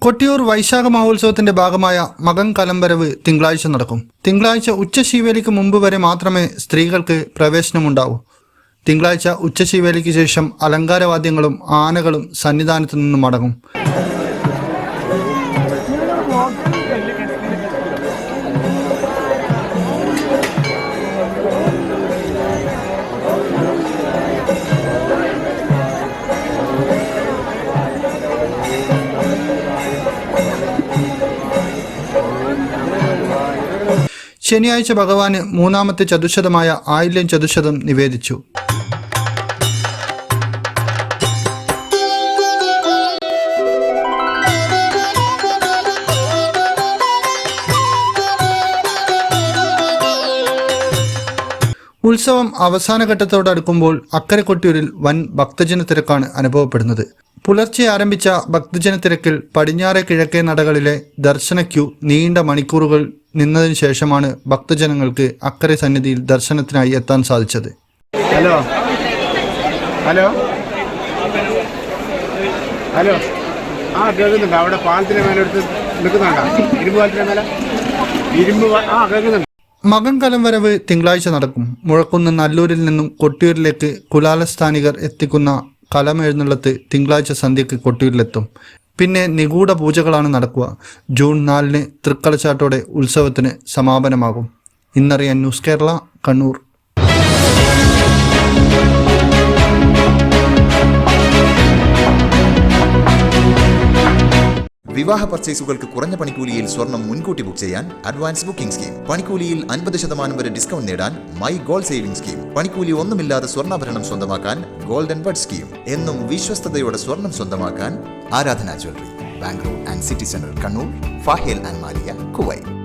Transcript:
കൊട്ടിയൂർ വൈശാഖ മഹോത്സവത്തിന്റെ ഭാഗമായ മകം കലംവരവ് തിങ്കളാഴ്ച നടക്കും. തിങ്കളാഴ്ച ഉച്ചശീവേലിക്ക് മുമ്പ് വരെ മാത്രമേ സ്ത്രീകൾക്ക് പ്രവേശനമുണ്ടാവൂ. തിങ്കളാഴ്ച ഉച്ചശീവേലിക്ക് ശേഷം അലങ്കാരവാദ്യങ്ങളും ആനകളും സന്നിധാനത്തു നിന്നും മടങ്ങും. ശനിയാഴ്ച ഭഗവാന് മൂന്നാമത്തെ ചതുശതമായ ആയില്യം ചതുശതം നിവേദിച്ചു. ഉത്സവം അവസാന ഘട്ടത്തോടടുക്കുമ്പോൾ അക്കരെ കൊട്ടിയൂരിൽ വൻ ഭക്തജന തിരക്കാണ് അനുഭവപ്പെടുന്നത്. പുലർച്ചെ ആരംഭിച്ച ഭക്തജന തിരക്കിൽ പടിഞ്ഞാറെ കിഴക്കേ നടകളിലെ ദർശന ക്യൂ നീണ്ട മണിക്കൂറുകൾ നിന്നതിന് ശേഷമാണ് ഭക്തജനങ്ങൾക്ക് അക്കരെ സന്നിധിയിൽ ദർശനത്തിനായി എത്താൻ സാധിച്ചത്. ഹലോ ഹലോ ഹലോ കേൾക്കുന്നുണ്ട്. അവിടെ പാലത്തിന് മേലെടുത്ത് നിൽക്കുന്നുണ്ടോ? ഇരുമ്പ് പാലത്തിന് മേലെ കേൾക്കുന്നുണ്ട്. മകം കലംവരവ് തിങ്കളാഴ്ച നടക്കും. മുഴക്കുന്ന് നല്ലൂരിൽ നിന്നും കൊട്ടിയൂരിലേക്ക് കുലാലസ്ഥാനികർ എത്തിക്കുന്ന കലമെഴുന്നള്ളത്ത് തിങ്കളാഴ്ച സന്ധ്യയ്ക്ക് കൊട്ടിയൂരിലെത്തും. പിന്നെ നിഗൂഢ പൂജകളാണ് നടക്കുക. ജൂൺ 4 തൃക്കളച്ചാട്ടോടെ ഉത്സവത്തിന് സമാപനമാകും. ഇന്നറിയാൻ ന്യൂസ് കേരള, കണ്ണൂർ. വിവാഹ പർച്ചേസുകൾക്ക് കുറഞ്ഞ പണിക്കൂലിയിൽ സ്വർണം മുൻകൂട്ടി ബുക്ക് ചെയ്യാൻ അഡ്വാൻസ് ബുക്കിംഗ് സ്കീം. പണിക്കൂലിയിൽ 50% വരെ ഡിസ്കൗണ്ട് നേടാൻ മൈ ഗോൾഡ് സേവിംഗ് സ്കീം. പണിക്കൂലി ഒന്നുമില്ലാതെ സ്വർണ്ണാഭരണം സ്വന്തമാക്കാൻ ഗോൾഡൻ ബഡ് സ്കീം. എന്നും വിശ്വസ്തയോടെ സ്വർണം സ്വന്തമാക്കാൻ ആരാധന jewellery, Bangalore and city centre, Kannur, ഫാഹേൽ and Maliya, Kuwait.